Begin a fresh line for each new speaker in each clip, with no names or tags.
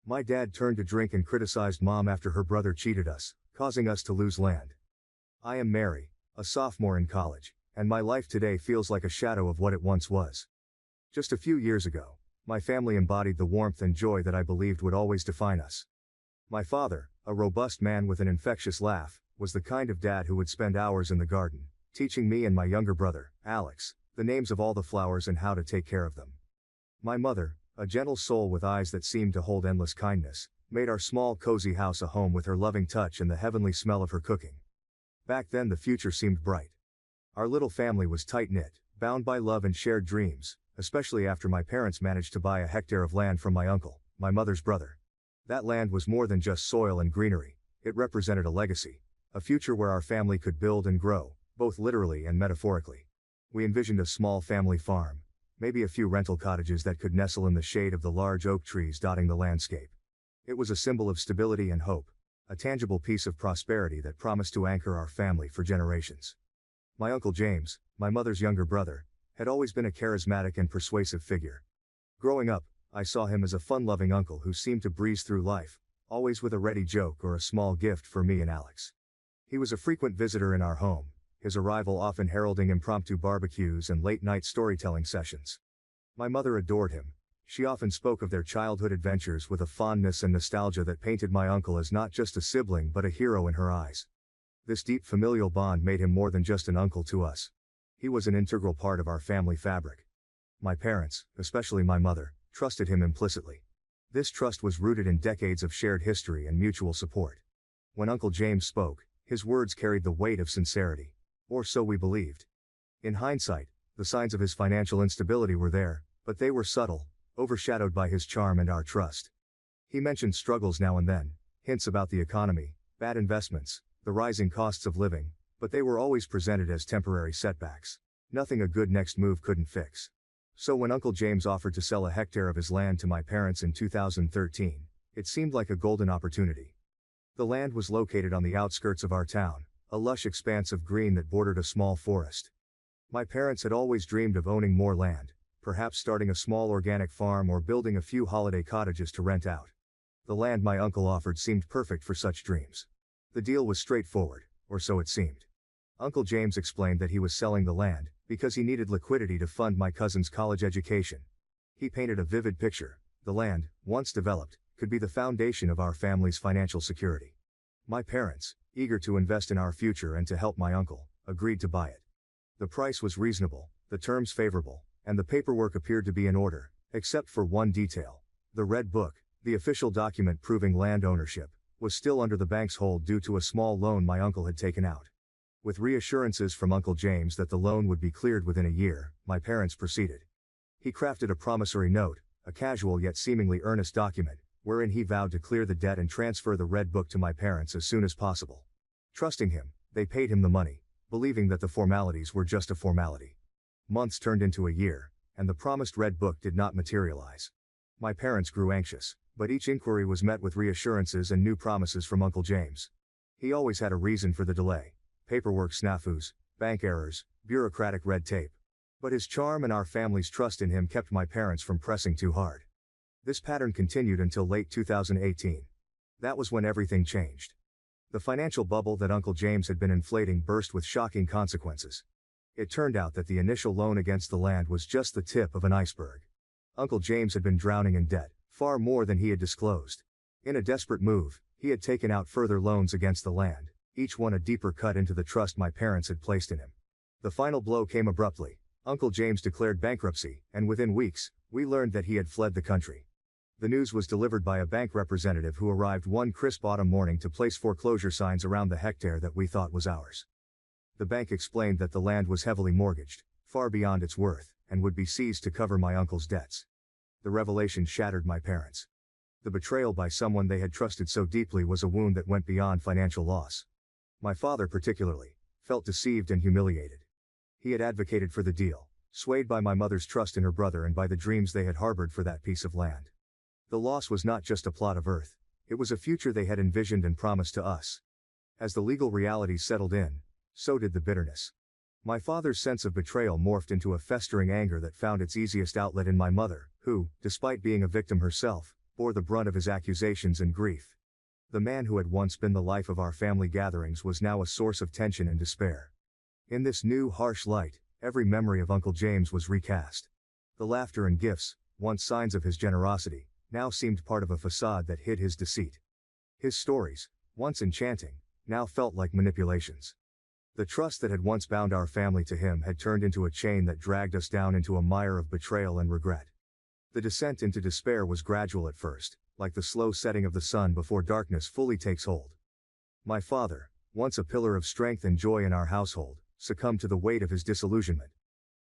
My dad turned to drink and criticized Mom after her brother cheated us, causing us to lose land. I am Mary, a sophomore in college, and my life today feels like a shadow of what it once was. Just a few years ago, my family embodied the warmth and joy that I believed would always define us. My father, a robust man with an infectious laugh, was the kind of dad who would spend hours in the garden, teaching me and my younger brother, Alex, the names of all the flowers and how to take care of them. My mother, a gentle soul with eyes that seemed to hold endless kindness, made our small cozy house a home with her loving touch and the heavenly smell of her cooking. Back then the future seemed bright. Our little family was tight-knit, bound by love and shared dreams, especially after my parents managed to buy a hectare of land from my uncle, my mother's brother. That land was more than just soil and greenery, it represented a legacy, a future where our family could build and grow, both literally and metaphorically. We envisioned a small family farm, maybe a few rental cottages that could nestle in the shade of the large oak trees dotting the landscape. It was a symbol of stability and hope, a tangible piece of prosperity that promised to anchor our family for generations. My Uncle James, my mother's younger brother, had always been a charismatic and persuasive figure. Growing up, I saw him as a fun-loving uncle who seemed to breeze through life, always with a ready joke or a small gift for me and Alex. He was a frequent visitor in our home, his arrival often heralding impromptu barbecues and late-night storytelling sessions. My mother adored him. She often spoke of their childhood adventures with a fondness and nostalgia that painted my uncle as not just a sibling but a hero in her eyes. This deep familial bond made him more than just an uncle to us. He was an integral part of our family fabric. My parents, especially my mother, trusted him implicitly. This trust was rooted in decades of shared history and mutual support. When Uncle James spoke, his words carried the weight of sincerity. Or so we believed. In hindsight, the signs of his financial instability were there, but they were subtle, overshadowed by his charm and our trust. He mentioned struggles now and then, hints about the economy, bad investments, the rising costs of living, but they were always presented as temporary setbacks. Nothing a good next move couldn't fix. So when Uncle James offered to sell a hectare of his land to my parents in 2013, it seemed like a golden opportunity. The land was located on the outskirts of our town, a lush expanse of green that bordered a small forest. My parents had always dreamed of owning more land, perhaps starting a small organic farm or building a few holiday cottages to rent out. The land my uncle offered seemed perfect for such dreams. The deal was straightforward, or so it seemed. Uncle James explained that he was selling the land because he needed liquidity to fund my cousin's college education. He painted a vivid picture. The land, once developed, could be the foundation of our family's financial security. My parents, eager to invest in our future and to help my uncle, agreed to buy it. The price was reasonable, the terms favorable, and the paperwork appeared to be in order, except for one detail. The Red Book, the official document proving land ownership, was still under the bank's hold due to a small loan my uncle had taken out. With reassurances from Uncle James that the loan would be cleared within a year, my parents proceeded. He crafted a promissory note, a casual yet seemingly earnest document, wherein he vowed to clear the debt and transfer the Red Book to my parents as soon as possible. Trusting him, they paid him the money, believing that the formalities were just a formality. Months turned into a year, and the promised Red Book did not materialize. My parents grew anxious, but each inquiry was met with reassurances and new promises from Uncle James. He always had a reason for the delay: paperwork snafus, bank errors, bureaucratic red tape. But his charm and our family's trust in him kept my parents from pressing too hard. This pattern continued until late 2018. That was when everything changed. The financial bubble that Uncle James had been inflating burst with shocking consequences. It turned out that the initial loan against the land was just the tip of an iceberg. Uncle James had been drowning in debt, far more than he had disclosed. In a desperate move, he had taken out further loans against the land, each one a deeper cut into the trust my parents had placed in him. The final blow came abruptly. Uncle James declared bankruptcy, and within weeks, we learned that he had fled the country. The news was delivered by a bank representative who arrived one crisp autumn morning to place foreclosure signs around the hectare that we thought was ours. The bank explained that the land was heavily mortgaged, far beyond its worth, and would be seized to cover my uncle's debts. The revelation shattered my parents. The betrayal by someone they had trusted so deeply was a wound that went beyond financial loss. My father particularly felt deceived and humiliated. He had advocated for the deal, swayed by my mother's trust in her brother and by the dreams they had harbored for that piece of land. The loss was not just a plot of earth, it was a future they had envisioned and promised to us. As the legal realities settled in, so did the bitterness. My father's sense of betrayal morphed into a festering anger that found its easiest outlet in my mother, who, despite being a victim herself, bore the brunt of his accusations and grief. The man who had once been the life of our family gatherings was now a source of tension and despair. In this new, harsh light, every memory of Uncle James was recast. The laughter and gifts, once signs of his generosity, now seemed part of a facade that hid his deceit. His stories, once enchanting, now felt like manipulations. The trust that had once bound our family to him had turned into a chain that dragged us down into a mire of betrayal and regret. The descent into despair was gradual at first, like the slow setting of the sun before darkness fully takes hold. My father, once a pillar of strength and joy in our household, succumbed to the weight of his disillusionment.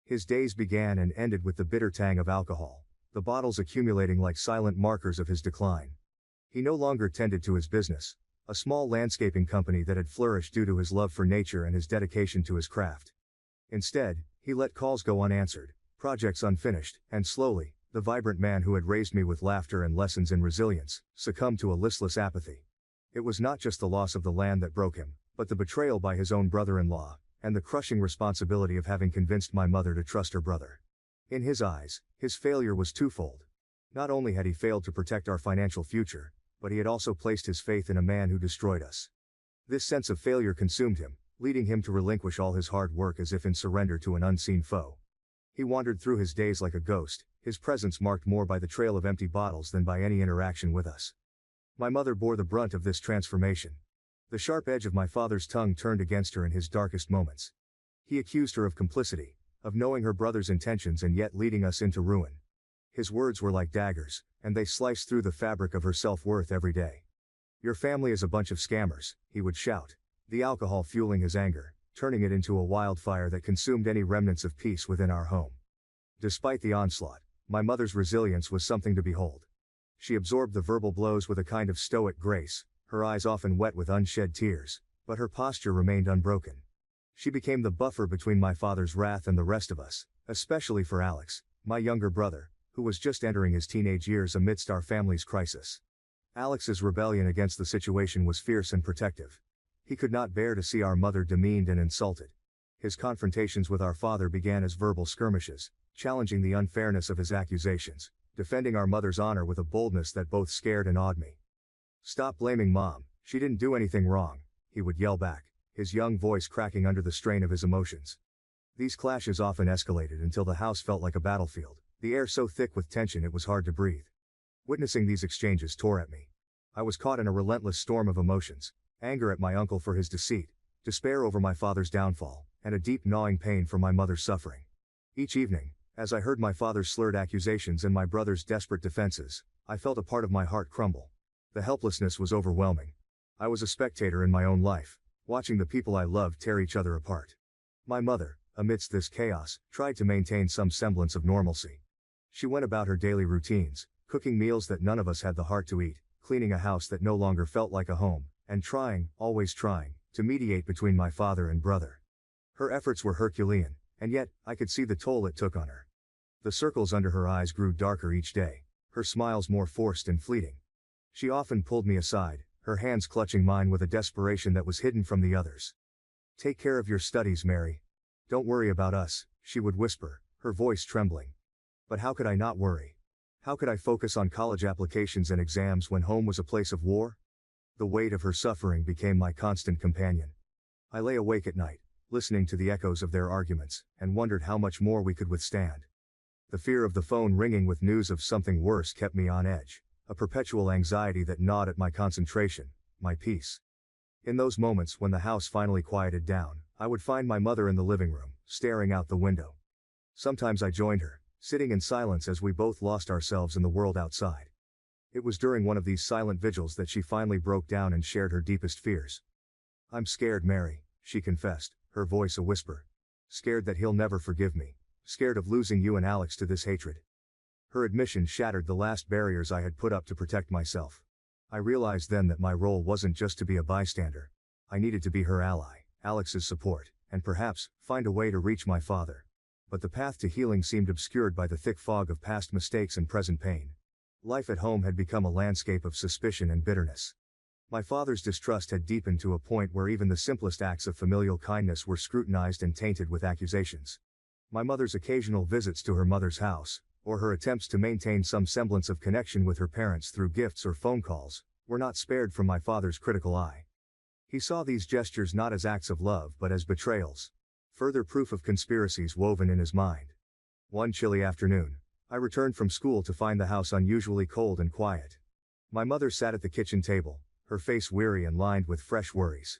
His days began and ended with the bitter tang of alcohol, the bottles accumulating like silent markers of his decline. He no longer tended to his business, a small landscaping company that had flourished due to his love for nature and his dedication to his craft. Instead, he let calls go unanswered, projects unfinished, and slowly, the vibrant man who had raised me with laughter and lessons in resilience, succumbed to a listless apathy. It was not just the loss of the land that broke him, but the betrayal by his own brother-in-law, and the crushing responsibility of having convinced my mother to trust her brother. In his eyes, his failure was twofold. Not only had he failed to protect our financial future, but he had also placed his faith in a man who destroyed us. This sense of failure consumed him, leading him to relinquish all his hard work as if in surrender to an unseen foe. He wandered through his days like a ghost, his presence marked more by the trail of empty bottles than by any interaction with us. My mother bore the brunt of this transformation. The sharp edge of my father's tongue turned against her in his darkest moments. He accused her of complicity, of knowing her brother's intentions and yet leading us into ruin. His words were like daggers, and they sliced through the fabric of her self-worth every day. "Your family is a bunch of scammers," he would shout, the alcohol fueling his anger, turning it into a wildfire that consumed any remnants of peace within our home. Despite the onslaught, my mother's resilience was something to behold. She absorbed the verbal blows with a kind of stoic grace, her eyes often wet with unshed tears, but her posture remained unbroken. She became the buffer between my father's wrath and the rest of us, especially for Alex, my younger brother, who was just entering his teenage years amidst our family's crisis. Alex's rebellion against the situation was fierce and protective. He could not bear to see our mother demeaned and insulted. His confrontations with our father began as verbal skirmishes, challenging the unfairness of his accusations, defending our mother's honor with a boldness that both scared and awed me. "Stop blaming Mom, she didn't do anything wrong," he would yell back, his young voice cracking under the strain of his emotions. These clashes often escalated until the house felt like a battlefield, the air so thick with tension it was hard to breathe. Witnessing these exchanges tore at me. I was caught in a relentless storm of emotions, anger at my uncle for his deceit, despair over my father's downfall, and a deep gnawing pain for my mother's suffering. Each evening, as I heard my father's slurred accusations and my brother's desperate defenses, I felt a part of my heart crumble. The helplessness was overwhelming. I was a spectator in my own life, watching the people I loved tear each other apart. My mother, amidst this chaos, tried to maintain some semblance of normalcy. She went about her daily routines, cooking meals that none of us had the heart to eat, cleaning a house that no longer felt like a home, and trying, always trying, to mediate between my father and brother. Her efforts were Herculean, and yet, I could see the toll it took on her. The circles under her eyes grew darker each day, her smiles more forced and fleeting. She often pulled me aside, her hands clutching mine with a desperation that was hidden from the others. "Take care of your studies, Mary. Don't worry about us," she would whisper, her voice trembling. But how could I not worry? How could I focus on college applications and exams when home was a place of war? The weight of her suffering became my constant companion. I lay awake at night, listening to the echoes of their arguments, and wondered how much more we could withstand. The fear of the phone ringing with news of something worse kept me on edge, a perpetual anxiety that gnawed at my concentration, my peace. In those moments when the house finally quieted down, I would find my mother in the living room, staring out the window. Sometimes I joined her, sitting in silence as we both lost ourselves in the world outside. It was during one of these silent vigils that she finally broke down and shared her deepest fears. "I'm scared, Mary," she confessed, her voice a whisper. "Scared that he'll never forgive me. Scared of losing you and Alex to this hatred." Her admission shattered the last barriers I had put up to protect myself. I realized then that my role wasn't just to be a bystander. I needed to be her ally, Alex's support, and perhaps, find a way to reach my father. But the path to healing seemed obscured by the thick fog of past mistakes and present pain. Life at home had become a landscape of suspicion and bitterness. My father's distrust had deepened to a point where even the simplest acts of familial kindness were scrutinized and tainted with accusations. My mother's occasional visits to her mother's house, or her attempts to maintain some semblance of connection with her parents through gifts or phone calls, were not spared from my father's critical eye. He saw these gestures not as acts of love but as betrayals. Further proof of conspiracies woven in his mind. One chilly afternoon, I returned from school to find the house unusually cold and quiet. My mother sat at the kitchen table, her face weary and lined with fresh worries.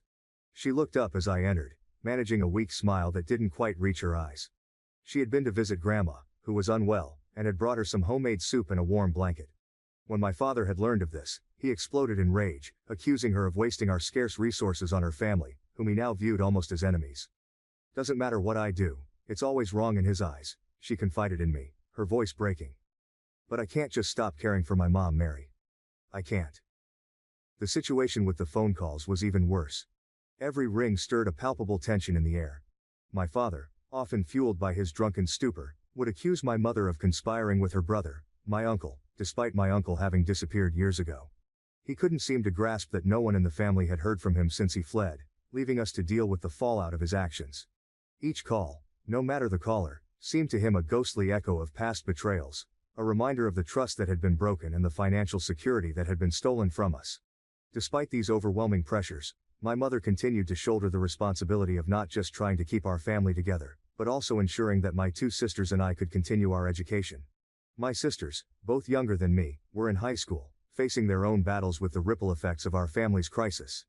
She looked up as I entered, managing a weak smile that didn't quite reach her eyes. She had been to visit Grandma, who was unwell, and had brought her some homemade soup and a warm blanket. When my father had learned of this, he exploded in rage, accusing her of wasting our scarce resources on her family, whom he now viewed almost as enemies. "Doesn't matter what I do, it's always wrong in his eyes," she confided in me, her voice breaking. "But I can't just stop caring for my mom, Mary. I can't." The situation with the phone calls was even worse. Every ring stirred a palpable tension in the air. My father, often fueled by his drunken stupor, would accuse my mother of conspiring with her brother, my uncle, despite my uncle having disappeared years ago. He couldn't seem to grasp that no one in the family had heard from him since he fled, leaving us to deal with the fallout of his actions. Each call, no matter the caller, seemed to him a ghostly echo of past betrayals, a reminder of the trust that had been broken and the financial security that had been stolen from us. Despite these overwhelming pressures, my mother continued to shoulder the responsibility of not just trying to keep our family together, but also ensuring that my two sisters and I could continue our education. My sisters, both younger than me, were in high school, facing their own battles with the ripple effects of our family's crisis.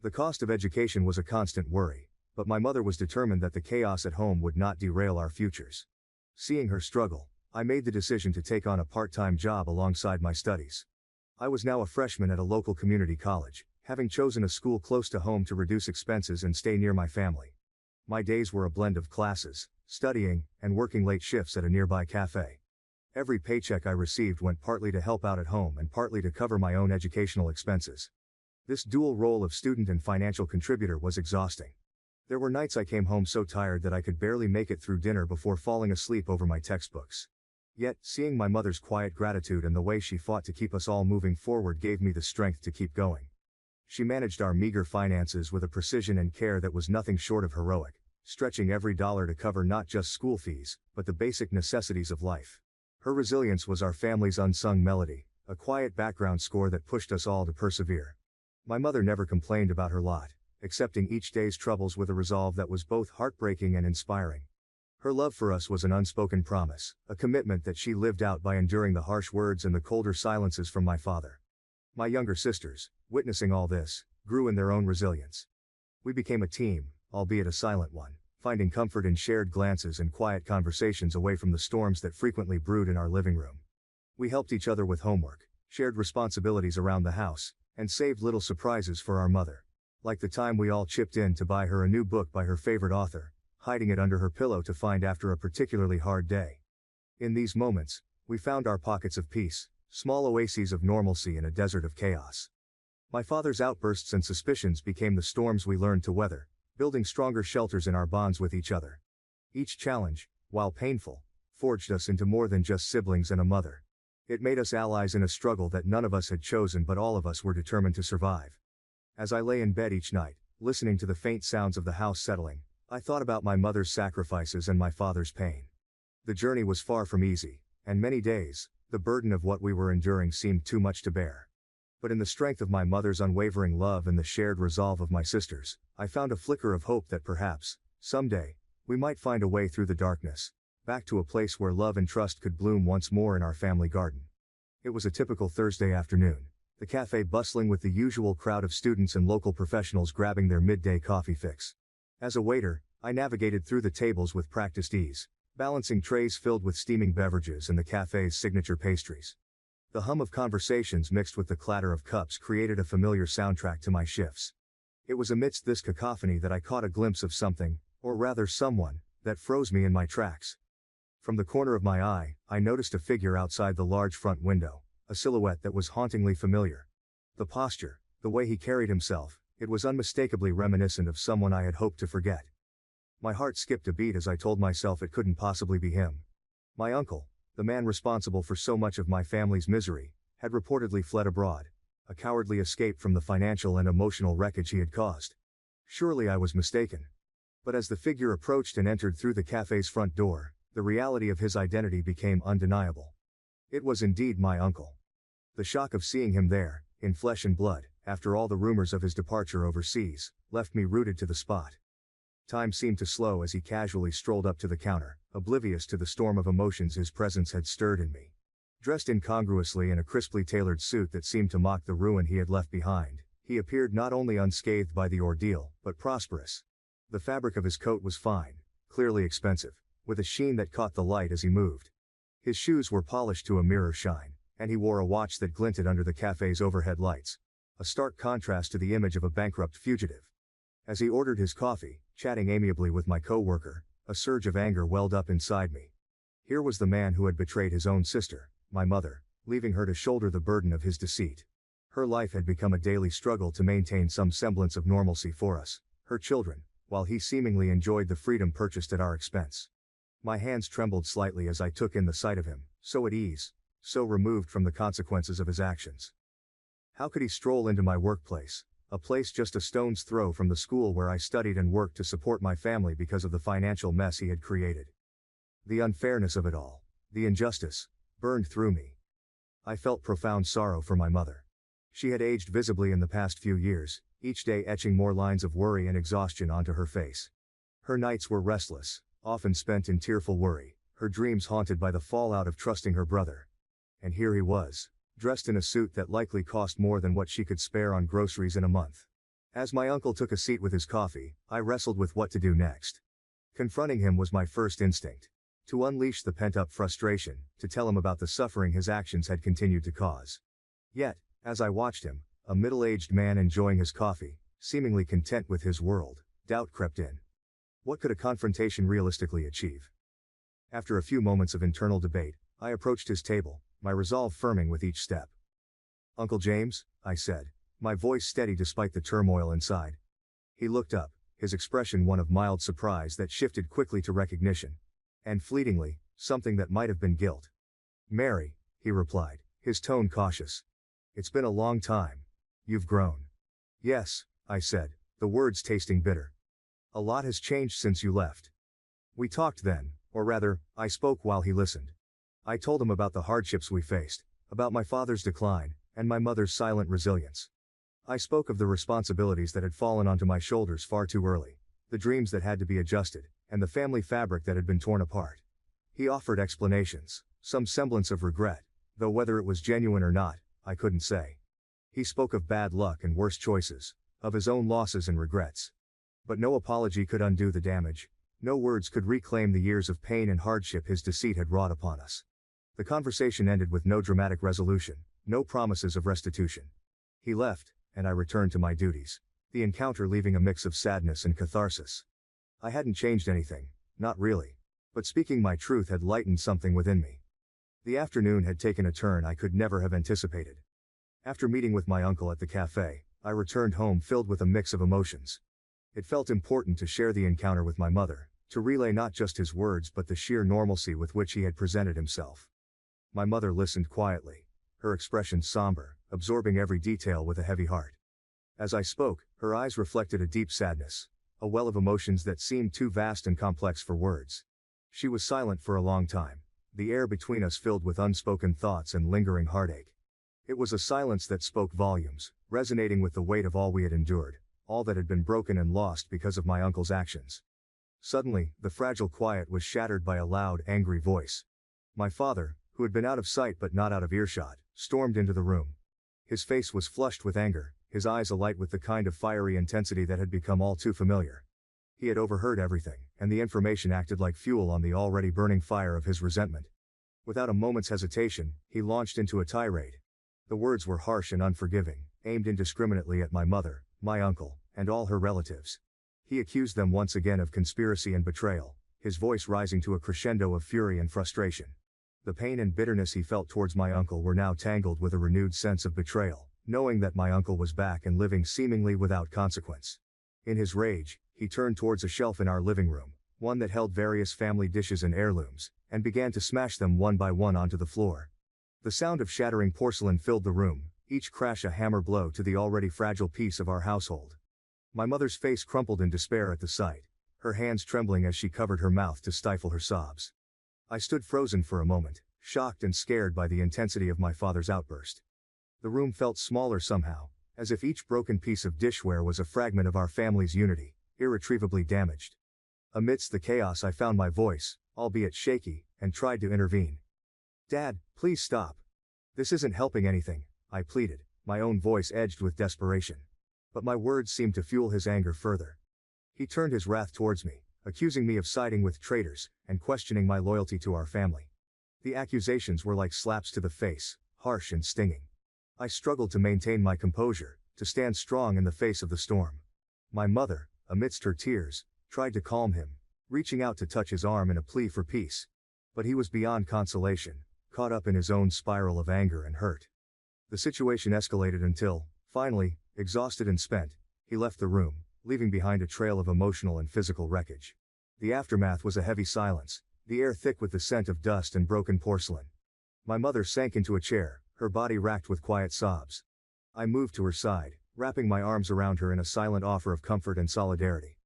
The cost of education was a constant worry, but my mother was determined that the chaos at home would not derail our futures. Seeing her struggle, I made the decision to take on a part-time job alongside my studies. I was now a freshman at a local community college, having chosen a school close to home to reduce expenses and stay near my family. My days were a blend of classes, studying, and working late shifts at a nearby cafe. Every paycheck I received went partly to help out at home and partly to cover my own educational expenses. This dual role of student and financial contributor was exhausting. There were nights I came home so tired that I could barely make it through dinner before falling asleep over my textbooks. Yet, seeing my mother's quiet gratitude and the way she fought to keep us all moving forward gave me the strength to keep going. She managed our meager finances with a precision and care that was nothing short of heroic, stretching every dollar to cover not just school fees, but the basic necessities of life. Her resilience was our family's unsung melody, a quiet background score that pushed us all to persevere. My mother never complained about her lot, accepting each day's troubles with a resolve that was both heartbreaking and inspiring. Her love for us was an unspoken promise, a commitment that she lived out by enduring the harsh words and the colder silences from my father. My younger sisters, witnessing all this, grew in their own resilience. We became a team, albeit a silent one, finding comfort in shared glances and quiet conversations away from the storms that frequently brewed in our living room. We helped each other with homework, shared responsibilities around the house, and saved little surprises for our mother. Like the time we all chipped in to buy her a new book by her favorite author, hiding it under her pillow to find after a particularly hard day. In these moments, we found our pockets of peace, small oases of normalcy in a desert of chaos. My father's outbursts and suspicions became the storms we learned to weather, building stronger shelters in our bonds with each other. Each challenge, while painful, forged us into more than just siblings and a mother. It made us allies in a struggle that none of us had chosen but all of us were determined to survive. As I lay in bed each night, listening to the faint sounds of the house settling, I thought about my mother's sacrifices and my father's pain. The journey was far from easy, and many days, the burden of what we were enduring seemed too much to bear. But in the strength of my mother's unwavering love and the shared resolve of my sisters, I found a flicker of hope that perhaps, someday, we might find a way through the darkness, back to a place where love and trust could bloom once more in our family garden. It was a typical Thursday afternoon, the cafe bustling with the usual crowd of students and local professionals grabbing their midday coffee fix. As a waiter, I navigated through the tables with practiced ease, balancing trays filled with steaming beverages and the cafe's signature pastries. The hum of conversations mixed with the clatter of cups created a familiar soundtrack to my shifts. It was amidst this cacophony that I caught a glimpse of something, or rather someone, that froze me in my tracks. From the corner of my eye, I noticed a figure outside the large front window, a silhouette that was hauntingly familiar. The posture, the way he carried himself, it was unmistakably reminiscent of someone I had hoped to forget. My heart skipped a beat as I told myself it couldn't possibly be him. My uncle, the man responsible for so much of my family's misery, had reportedly fled abroad, a cowardly escape from the financial and emotional wreckage he had caused. Surely I was mistaken. But as the figure approached and entered through the cafe's front door, The reality of his identity became undeniable. It was indeed my uncle. The shock of seeing him there, in flesh and blood, after all the rumors of his departure overseas, left me rooted to the spot. Time seemed to slow as he casually strolled up to the counter, oblivious to the storm of emotions his presence had stirred in me. Dressed incongruously in a crisply tailored suit that seemed to mock the ruin he had left behind, he appeared not only unscathed by the ordeal, but prosperous. The fabric of his coat was fine, clearly expensive, with a sheen that caught the light as he moved. His shoes were polished to a mirror shine, and he wore a watch that glinted under the cafe's overhead lights, a stark contrast to the image of a bankrupt fugitive. As he ordered his coffee, chatting amiably with my co-worker, a surge of anger welled up inside me. Here was the man who had betrayed his own sister, my mother, leaving her to shoulder the burden of his deceit. Her life had become a daily struggle to maintain some semblance of normalcy for us, her children, while he seemingly enjoyed the freedom purchased at our expense. My hands trembled slightly as I took in the sight of him, so at ease, so removed from the consequences of his actions. How could he stroll into my workplace, a place just a stone's throw from the school where I studied and worked to support my family because of the financial mess he had created? The unfairness of it all, the injustice, burned through me. I felt profound sorrow for my mother. She had aged visibly in the past few years, each day etching more lines of worry and exhaustion onto her face. Her nights were restless, often spent in tearful worry, her dreams haunted by the fallout of trusting her brother. And here he was, dressed in a suit that likely cost more than what she could spare on groceries in a month. As my uncle took a seat with his coffee, I wrestled with what to do next. Confronting him was my first instinct. To unleash the pent-up frustration, to tell him about the suffering his actions had continued to cause. Yet, as I watched him, a middle-aged man enjoying his coffee, seemingly content with his world, doubt crept in. What could a confrontation realistically achieve? After a few moments of internal debate, I approached his table, my resolve firming with each step. "Uncle James," I said, my voice steady despite the turmoil inside. He looked up, his expression one of mild surprise that shifted quickly to recognition. And fleetingly, something that might have been guilt. "Mary," he replied, his tone cautious. "It's been a long time. You've grown." "Yes," I said, the words tasting bitter. "A lot has changed since you left." We talked then, or rather, I spoke while he listened. I told him about the hardships we faced, about my father's decline, and my mother's silent resilience. I spoke of the responsibilities that had fallen onto my shoulders far too early, the dreams that had to be adjusted, and the family fabric that had been torn apart. He offered explanations, some semblance of regret, though whether it was genuine or not, I couldn't say. He spoke of bad luck and worse choices, of his own losses and regrets. But no apology could undo the damage, no words could reclaim the years of pain and hardship his deceit had wrought upon us. The conversation ended with no dramatic resolution, no promises of restitution. He left, and I returned to my duties, the encounter leaving a mix of sadness and catharsis. I hadn't changed anything, not really, but speaking my truth had lightened something within me. The afternoon had taken a turn I could never have anticipated. After meeting with my uncle at the cafe, I returned home filled with a mix of emotions. It felt important to share the encounter with my mother, to relay not just his words but the sheer normalcy with which he had presented himself. My mother listened quietly, her expression somber, absorbing every detail with a heavy heart. As I spoke, her eyes reflected a deep sadness, a well of emotions that seemed too vast and complex for words. She was silent for a long time, the air between us filled with unspoken thoughts and lingering heartache. It was a silence that spoke volumes, resonating with the weight of all we had endured, all that had been broken and lost because of my uncle's actions. Suddenly, the fragile quiet was shattered by a loud, angry voice. My father, who had been out of sight but not out of earshot, stormed into the room. His face was flushed with anger, his eyes alight with the kind of fiery intensity that had become all too familiar. He had overheard everything, and the information acted like fuel on the already burning fire of his resentment. Without a moment's hesitation, he launched into a tirade. The words were harsh and unforgiving, aimed indiscriminately at my mother, my uncle, and all her relatives. He accused them once again of conspiracy and betrayal, his voice rising to a crescendo of fury and frustration. The pain and bitterness he felt towards my uncle were now tangled with a renewed sense of betrayal, knowing that my uncle was back and living seemingly without consequence. In his rage, he turned towards a shelf in our living room, one that held various family dishes and heirlooms, and began to smash them one by one onto the floor. The sound of shattering porcelain filled the room, each crash a hammer blow to the already fragile peace of our household. My mother's face crumpled in despair at the sight, her hands trembling as she covered her mouth to stifle her sobs. I stood frozen for a moment, shocked and scared by the intensity of my father's outburst. The room felt smaller somehow, as if each broken piece of dishware was a fragment of our family's unity, irretrievably damaged. Amidst the chaos I found my voice, albeit shaky, and tried to intervene. "Dad, please stop. This isn't helping anything," I pleaded, my own voice edged with desperation. But my words seemed to fuel his anger further. He turned his wrath towards me, accusing me of siding with traitors, and questioning my loyalty to our family. The accusations were like slaps to the face, harsh and stinging. I struggled to maintain my composure, to stand strong in the face of the storm. My mother, amidst her tears, tried to calm him, reaching out to touch his arm in a plea for peace. But he was beyond consolation, caught up in his own spiral of anger and hurt. The situation escalated until, finally, exhausted and spent, he left the room, leaving behind a trail of emotional and physical wreckage. The aftermath was a heavy silence, the air thick with the scent of dust and broken porcelain. My mother sank into a chair, her body racked with quiet sobs. I moved to her side, wrapping my arms around her in a silent offer of comfort and solidarity.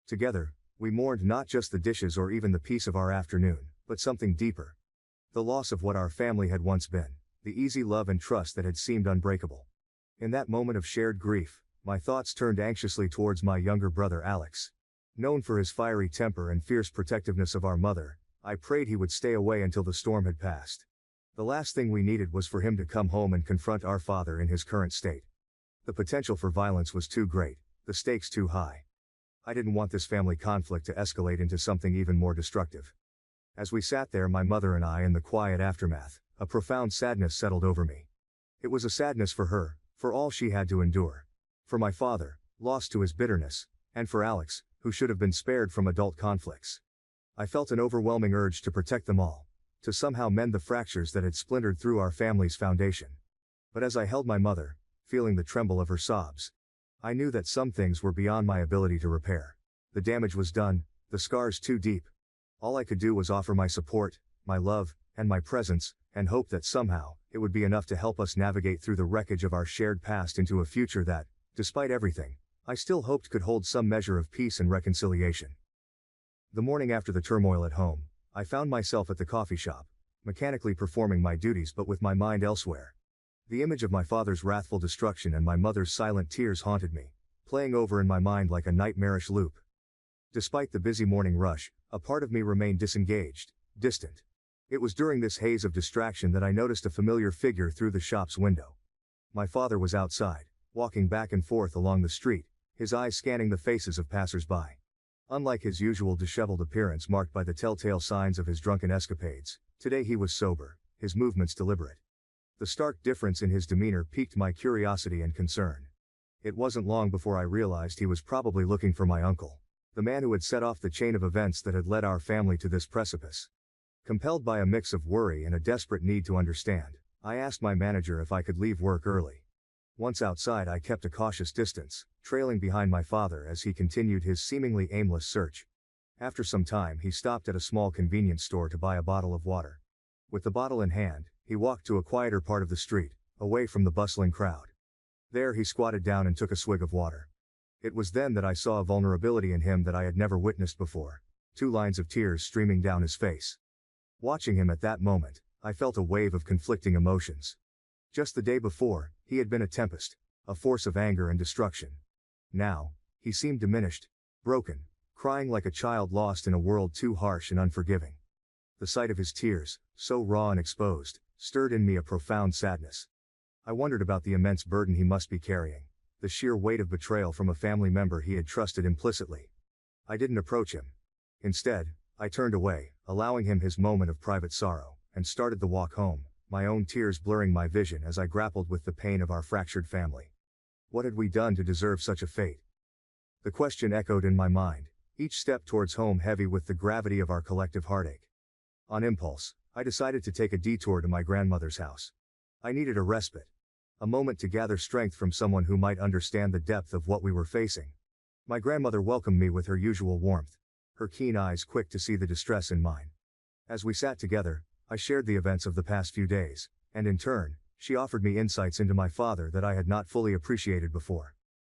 Together, we mourned not just the dishes or even the peace of our afternoon, but something deeper. The loss of what our family had once been, the easy love and trust that had seemed unbreakable. In that moment of shared grief, my thoughts turned anxiously towards my younger brother Alex. Known for his fiery temper and fierce protectiveness of our mother, I prayed he would stay away until the storm had passed. The last thing we needed was for him to come home and confront our father in his current state. The potential for violence was too great, the stakes too high. I didn't want this family conflict to escalate into something even more destructive. As we sat there, my mother and I, in the quiet aftermath, a profound sadness settled over me. It was a sadness for her, for all she had to endure. For my father, lost to his bitterness, and for Alex, who should have been spared from adult conflicts. I felt an overwhelming urge to protect them all, to somehow mend the fractures that had splintered through our family's foundation. But as I held my mother, feeling the tremble of her sobs, I knew that some things were beyond my ability to repair. The damage was done, the scars too deep. All I could do was offer my support, my love, and my presence, and hope that somehow, it would be enough to help us navigate through the wreckage of our shared past into a future that, despite everything, I still hoped could hold some measure of peace and reconciliation. The morning after the turmoil at home, I found myself at the coffee shop, mechanically performing my duties but with my mind elsewhere. The image of my father's wrathful destruction and my mother's silent tears haunted me, playing over in my mind like a nightmarish loop. Despite the busy morning rush, a part of me remained disengaged, distant. It was during this haze of distraction that I noticed a familiar figure through the shop's window. My father was outside, walking back and forth along the street, his eyes scanning the faces of passers-by. Unlike his usual disheveled appearance marked by the telltale signs of his drunken escapades, today he was sober, his movements deliberate. The stark difference in his demeanor piqued my curiosity and concern. It wasn't long before I realized he was probably looking for my uncle, the man who had set off the chain of events that had led our family to this precipice. Compelled by a mix of worry and a desperate need to understand, I asked my manager if I could leave work early. Once outside, I kept a cautious distance, trailing behind my father as he continued his seemingly aimless search. After some time, he stopped at a small convenience store to buy a bottle of water. With the bottle in hand, he walked to a quieter part of the street, away from the bustling crowd. There he squatted down and took a swig of water. It was then that I saw a vulnerability in him that I had never witnessed before, 2 lines of tears streaming down his face. Watching him at that moment, I felt a wave of conflicting emotions. Just the day before, he had been a tempest, a force of anger and destruction. Now, he seemed diminished, broken, crying like a child lost in a world too harsh and unforgiving. The sight of his tears, so raw and exposed, stirred in me a profound sadness. I wondered about the immense burden he must be carrying, the sheer weight of betrayal from a family member he had trusted implicitly. I didn't approach him. Instead, I turned away, allowing him his moment of private sorrow, and started the walk home, my own tears blurring my vision as I grappled with the pain of our fractured family. What had we done to deserve such a fate? The question echoed in my mind, each step towards home heavy with the gravity of our collective heartache. On impulse, I decided to take a detour to my grandmother's house. I needed a respite. A moment to gather strength from someone who might understand the depth of what we were facing. My grandmother welcomed me with her usual warmth, her keen eyes quick to see the distress in mine. As we sat together, I shared the events of the past few days, and in turn, she offered me insights into my father that I had not fully appreciated before.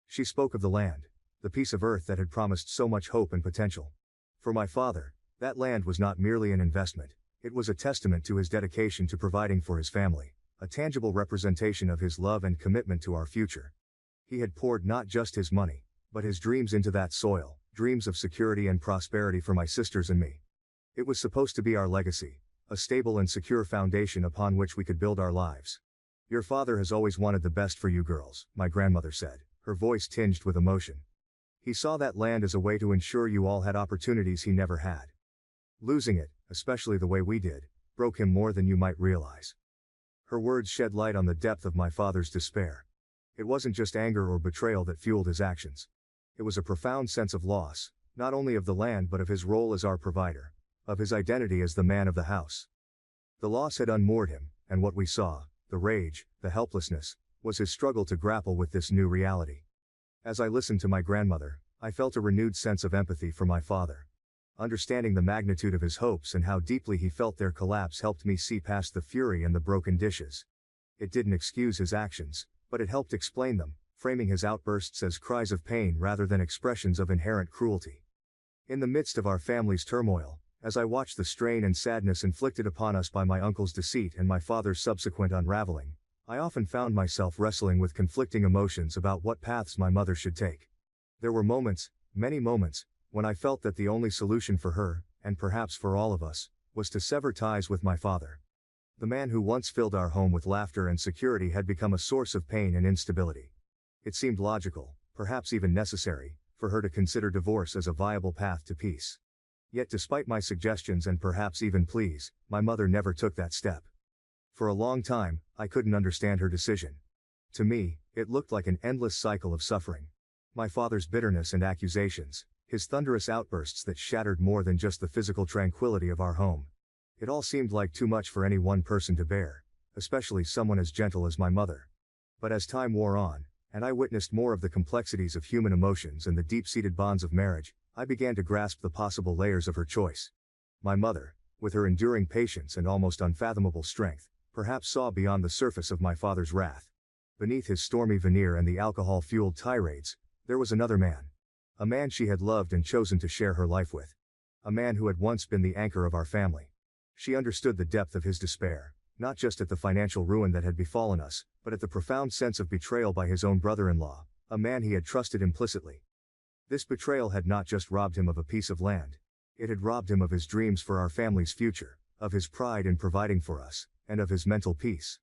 She spoke of the land, the piece of earth that had promised so much hope and potential. For my father, that land was not merely an investment, It was a testament to his dedication to providing for his family, a tangible representation of his love and commitment to our future. He had poured not just his money, but his dreams into that soil, dreams of security and prosperity for my sisters and me. It was supposed to be our legacy, a stable and secure foundation upon which we could build our lives. Your father has always wanted the best for you girls, my grandmother said, her voice tinged with emotion. He saw that land as a way to ensure you all had opportunities he never had. Losing it, especially the way we did, broke him more than you might realize. Her words shed light on the depth of my father's despair. It wasn't just anger or betrayal that fueled his actions. It was a profound sense of loss, not only of the land but of his role as our provider, of his identity as the man of the house. The loss had unmoored him, and what we saw, the rage, the helplessness, was his struggle to grapple with this new reality. As I listened to my grandmother, I felt a renewed sense of empathy for my father. Understanding the magnitude of his hopes and how deeply he felt their collapse helped me see past the fury and the broken dishes. It didn't excuse his actions, but it helped explain them, framing his outbursts as cries of pain rather than expressions of inherent cruelty. In the midst of our family's turmoil, as I watched the strain and sadness inflicted upon us by my uncle's deceit and my father's subsequent unraveling, I often found myself wrestling with conflicting emotions about what paths my mother should take. There were moments, many moments, when I felt that the only solution for her, and perhaps for all of us, was to sever ties with my father. The man who once filled our home with laughter and security had become a source of pain and instability. It seemed logical, perhaps even necessary, for her to consider divorce as a viable path to peace. Yet despite my suggestions and perhaps even pleas, my mother never took that step. For a long time, I couldn't understand her decision. To me, it looked like an endless cycle of suffering. My father's bitterness and accusations, his thunderous outbursts that shattered more than just the physical tranquility of our home. It all seemed like too much for any one person to bear, especially someone as gentle as my mother. But as time wore on, and I witnessed more of the complexities of human emotions and the deep-seated bonds of marriage, I began to grasp the possible layers of her choice. My mother, with her enduring patience and almost unfathomable strength, perhaps saw beyond the surface of my father's wrath. Beneath his stormy veneer and the alcohol-fueled tirades, there was another man. A man she had loved and chosen to share her life with. A man who had once been the anchor of our family. She understood the depth of his despair, not just at the financial ruin that had befallen us, but at the profound sense of betrayal by his own brother-in-law, a man he had trusted implicitly. This betrayal had not just robbed him of a piece of land. It had robbed him of his dreams for our family's future, of his pride in providing for us, and of his mental peace.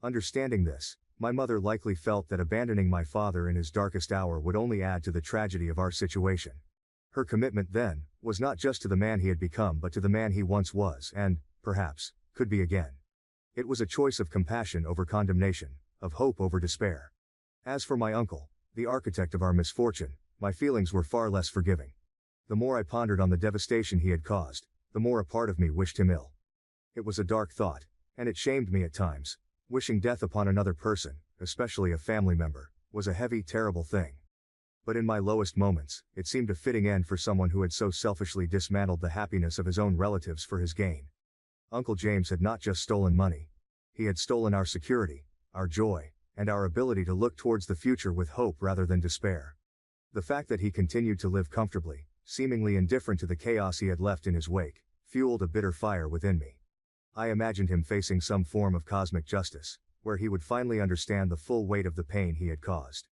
Understanding this, my mother likely felt that abandoning my father in his darkest hour would only add to the tragedy of our situation. Her commitment then, was not just to the man he had become but to the man he once was and, perhaps, could be again. It was a choice of compassion over condemnation, of hope over despair. As for my uncle, the architect of our misfortune, my feelings were far less forgiving. The more I pondered on the devastation he had caused, the more a part of me wished him ill. It was a dark thought, and it shamed me at times. Wishing death upon another person, especially a family member, was a heavy, terrible thing. But in my lowest moments, it seemed a fitting end for someone who had so selfishly dismantled the happiness of his own relatives for his gain. Uncle James had not just stolen money. He had stolen our security, our joy, and our ability to look towards the future with hope rather than despair. The fact that he continued to live comfortably, seemingly indifferent to the chaos he had left in his wake, fueled a bitter fire within me. I imagined him facing some form of cosmic justice, where he would finally understand the full weight of the pain he had caused.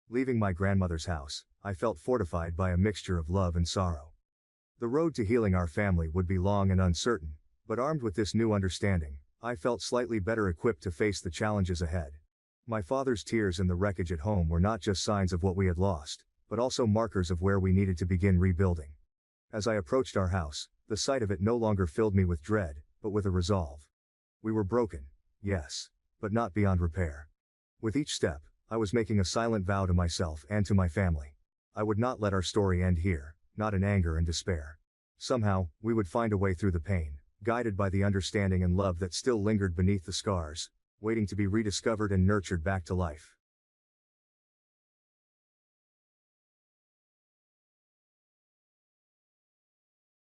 Leaving my grandmother's house, I felt fortified by a mixture of love and sorrow. The road to healing our family would be long and uncertain, but armed with this new understanding, I felt slightly better equipped to face the challenges ahead. My father's tears and the wreckage at home were not just signs of what we had lost, but also markers of where we needed to begin rebuilding. As I approached our house, the sight of it no longer filled me with dread, but with a resolve. We were broken, yes, but not beyond repair. With each step, I was making a silent vow to myself and to my family. I would not let our story end here, not in anger and despair. Somehow, we would find a way through the pain, guided by the understanding and love that still lingered beneath the scars, waiting to be rediscovered and nurtured back to life.